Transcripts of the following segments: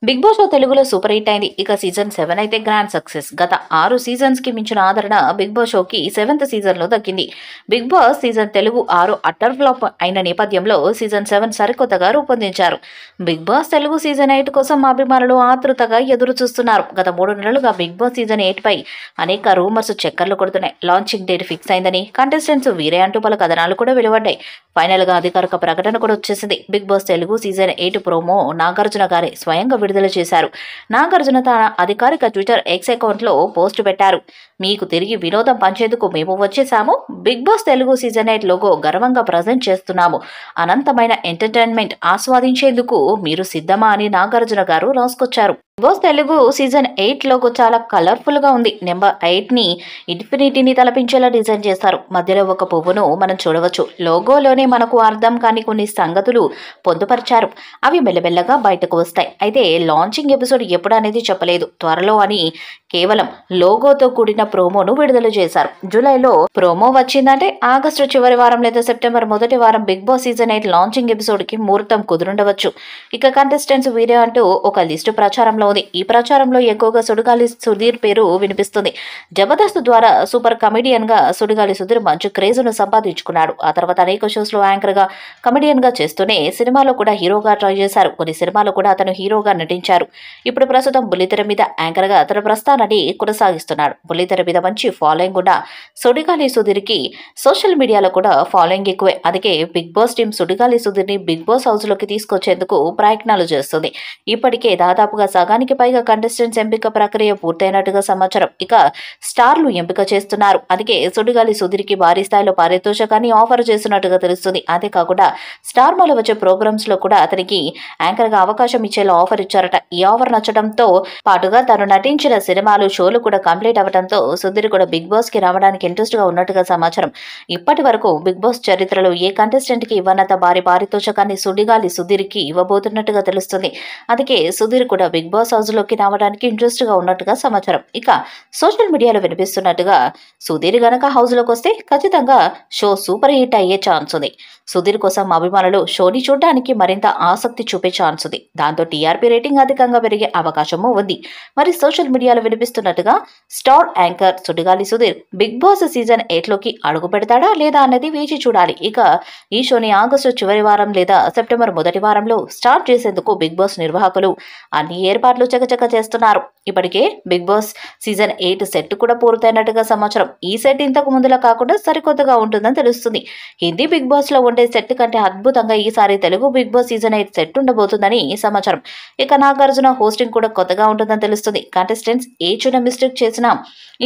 Big boss show తెలుగులో super hit అయింది. ఇక సీజన్ 7 అయితే గ్రాండ్ సక్సెస్. గత 6 సీజన్స్ కి మించిన ఆదరణ బిగ్ బాస్ షోకి 7th సీజన్ లో దక్కింది. Bigg boss season Telugu 6 utter flop అయిన నేపథ్యంలో సీజన్ 7 సరికొత్తగా రూపొందించారు. బిగ్ బాస్ తెలుగు సీజన్ 8 కోసం అభిమానులు ఆతృతగా ఎదురు చూస్తున్నారు. గత 3 నెలలుగా బిగ్ బాస్ సీజన్ 8 పై అనేక రూమర్స్ చక్కర్లు కొడుతున్నాయి. లాంచింగ్ డేట్ ఫిక్స్ అయిందని, కంటెస్టెంట్స్ వీరే అంటూ పలు కథనాలు కూడా వెలువడ్డాయి. ఫైనల్ గా అధికారిక ప్రకటన కూడా వచ్చేసింది. Bigg Boss Telugu season 8 promo Nagarjuna గారే స్వయంగా విడుదల చేశారు. నాగార్జున తన అధికారిక ట్విట్టర్ ఎక్స్ అకౌంట్ లో పోస్ట్ పెట్టారు. మీకు తిరిగి వినోదం పంచేందుకు మేము వచ్చేసాము. Bigg Boss Telugu season 8 logo గర్వంగా ప్రజెంట్ చేస్తున్నాము. అనంతమైన ఎంటర్టైన్మెంట్ ఆస్వాదించేందుకు మీరు సిద్ధమా అని నాగార్జున గారు రాసుకొచ్చారు. Bigg Boss Telugu season 8 logo చాలా కలర్ఫుల్ గా ఉంది. నెంబర్ 8 ని ఇన్ఫినిటీని తలపించేలా డిజైన్ చేస్తారు. మధ్యలో ఒక పువ్వును మనం చూడవచ్చు. లోగోలోనే మనకు అర్థం కాని కొన్ని సంగతులు పొందుపరిచారు. అవి మెల్లమెల్లగా బయటకు వస్తాయి. అయితే లాంచింగ్ ఎపిసోడ్ ఎప్పుడు అనేది చెప్పలేదు. త్వరలో అని కేవలం లోగోతో కూడిన ప్రోమోను విడుదల చేశారు. జూలైలో ప్రోమో వచ్చిందంటే ఆగస్టు చివరి వారం లేదా సెప్టెంబర్ మొదటి వారం bigg boss season 8 launching episode కి ముహూర్తం కుదురుండవచ్చు. ఇక కంటెస్టెంట్స్ వీరే అంటూ ఒక లిస్టు ప్రచారంలో ఉంది. ఈ ప్రచారంలో ఎక్కువగా సుడిగాలి సుధీర్ పేరు వినిపిస్తుంది. జబర్దస్త్ ద్వారా సూపర్ కమెడియన్ గా సుడిగాలి సుధీర్ మంచి క్రేజ్ ను సంపాదించుకున్నాడు. ఆ తర్వాత అనేక షోస్ లో యాంకర్ గా, కమెడియన్ గా చేస్తూనే సినిమాలో కూడా హీరోగా ట్రై చేశారు. కొన్ని సినిమాలో కూడా అతను హీరోగా నటించారు. ఇప్పుడు ప్రస్తుతం బుల్లితెర మీద యాంకర్ గా తన ప్రస్థానాన్ని కొనసాగిస్తున్నాడు. బుల్లితెర మీద మంచి ఫాలోయింగ్ ఉన్న సుడిగాలి సుధీర్ కి సోషల్ మీడియాలో కూడా ఫాలోయింగ్ ఎక్కువే. అందుకే big boss team Sudigali Sudheer ని బిగ్ బాస్ హౌస్ లోకి తీసుకొచ్చేందుకు ప్రయత్నాలు చేస్తుంది. ఇప్పటికే దాదాపుగా సగానికి పైగా కంటెస్టెంట్స్ ఎంపిక ప్రక్రియ పూర్తయినట్టుగా సమాచారం. ఇక స్టార్లు ఎంపిక చేస్తున్నారు. అందుకే సుడిగాలి సుధీర్ కి భారీ స్థాయిలో పారితోషికాన్ని ఆఫర్ చేస్తున్నట్టుగా తెలుస్తుంది. అంతేకాకుండా స్టార్ మాలో వచ్చే ప్రోగ్రామ్స్ లో కూడా అతనికి యాంకర్ గా అవకాశం ఇచ్చేలా ఆఫర్ ఇచ్చారట. ఈ ఆఫర్ నచ్చడంతో పాటుగా తను నటించిన సినిమాలు, షోలు కూడా కంప్లీట్ అవ్వడంతో సుధీర్ కూడా బిగ్ బాస్ కి రావడానికి ఇంట్రెస్ట్ గా ఉన్నట్టుగా సమాచారం. ఇప్పటి వరకు బిగ్ బాస్ చరిత్రలో ఏ కంటెస్టెంట్ కి ఇవ్వనంత భారీ పారితోషికాన్ని సుడిగాలి సుధీర్ కి ఇవ్వబోతున్నట్టుగా తెలుస్తుంది. అందుకే సుధీర్ కూడా బిగ్ బాస్ హౌస్ లోకి రావడానికి ఇంట్రెస్ట్ గా ఉన్నట్టుగా సమాచారం. ఇక సోషల్ మీడియాలో వినిపిస్తున్నట్టుగా సుధీర్ గనక హౌస్ లోకి వస్తే ఖచ్చితంగా షో సూపర్ హిట్ అయ్యే ఛాన్స్ ఉంది. సుధీర్ కోసం అభిమానులు షోని చూడడానికి మరింత ఆసక్తి చూపే ఛాన్స్ ఉంది. దాంతో టీఆర్పీ రేటింగ్ అధికంగా పెరిగే అవకాశము ఉంది. మరి సోషల్ మీడియాలో వినిపిస్తున్నట్టుగా star anchor Sudigali Sudheer big boss season 8 లోకి అడుగు పెడతాడా లేదా అన్నది వేచి చూడాలి. ఇక ఈ షోని ఆగస్టు చివరి వారం లేదా సెప్టెంబర్ మొదటి వారంలో స్టార్ట్ చేసేందుకు బిగ్ బాస్ నిర్వాహకులు అన్ని ఏర్పాట్లు చకచక చేస్తున్నారు. ఇప్పటికే బిగ్ బాస్ సీజన్ 8 సెట్ కూడా పూర్తయినట్టుగా సమాచారం. ఈ సెట్ ఇంతకు ముందులా కాకుండా సరికొత్తగా ఉంటుందని తెలుస్తుంది. హిందీ బిగ్ బాస్ లో ఉండే సెట్ కంటే అద్భుతంగా ఈసారి Telugu Bigg boss season 8 set ఉండబోతుందని సమాచారం. ఇక నాగార్జున హోస్టింగ్ కూడా కొత్తగా ఉంటుందని తెలుస్తుంది. కంటెస్టెంట్స్ ఏ చిన్న మిస్టేక్ చేసినా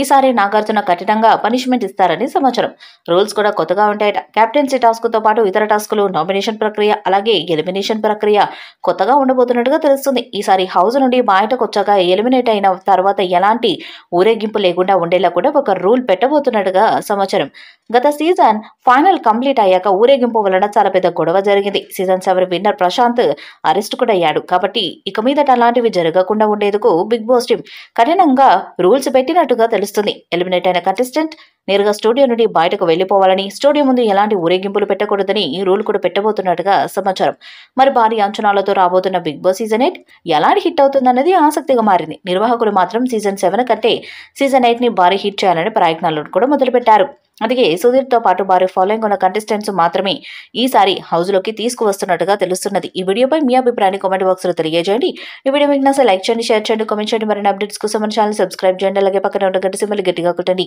ఈసారి నాగార్జున కఠినంగా పనిష్మెంట్ ఇస్తారని సమాచారం. రూల్స్ కూడా కొత్తగా ఉంటాయట. కెప్టెన్సీ టాస్క్ తో పాటు ఇతర టాస్కులు, నామినేషన్ ప్రక్రియ, అలాగే ఎలిమినేషన్ ప్రక్రియ కొత్తగా ఉండబోతున్నట్టుగా తెలుస్తుంది. ఈసారి హౌస్ నుండి బయటకు వచ్చాక ఎలిమినేట్ అయిన తర్వాత ఎలాంటి ఊరేగింపు లేకుండా ఉండేలా కూడా ఒక రూల్ పెట్టబోతున్నట్టుగా సమాచారం. గత సీజన్ ఫైనల్ కంప్లీట్ అయ్యాక ఊరేగింపు వలన చాలా పెద్ద గొడవ జరిగింది. సీజన్ 7 విన్నర్ ప్రశాంత్ అరెస్ట్ కూడా అయ్యాడు. కాబట్టి ఇక మీదట అలాంటివి జరగకుండా ఉండేందుకు బిగ్ బాస్ టీం కఠినంగా రూల్స్ పెట్టినట్టుగా తెలుస్తుంది. ఎలిమినేట్ అయిన కంటెస్టెంట్ నేరుగా స్టూడియో నుండి బయటకు వెళ్లిపోవాలని, స్టూడియో ముందు ఎలాంటి ఊరేగింపులు పెట్టకూడదని ఈ రూల్ కూడా పెట్టబోతున్నట్టుగా సమాచారం. మరి భారీ అంచనాలతో రాబోతున్న బిగ్ బాస్ సీజన్ 8 ఎలాంటి హిట్ అవుతుందన్నది ఆసక్తిగా మారింది. నిర్వాహకులు మాత్రం సీజన్ 7 కంటే సీజన్ 8 ని భారీ హిట్ చేయాలని ప్రయత్నాలను కూడా మొదలుపెట్టారు. అందుకే సుధీర్ తో పాటు భారీ ఫాలోయింగ్ ఉన్న కంటెస్టెంట్స్ మాత్రమే ఈసారి హౌస్ లోకి తీసుకువస్తున్నట్టుగా తెలుస్తున్నది. ఈ వీడియోపై మీ అభిప్రాయాన్ని కామెంట్ బాక్స్ లో తెలియజేయండి. ఈ వీడియో మీకు నచ్చితే లైక్ చేయండి, షేర్ చేయండి, కామెంట్ చేయండి. మరిన్ని అప్డేట్స్ కోసం మన ఛానల్ సబ్స్క్రైబ్ చేయండి. అలాగే పక్కన ఉన్న గంట సింబల్ గట్టిగా కొట్టండి.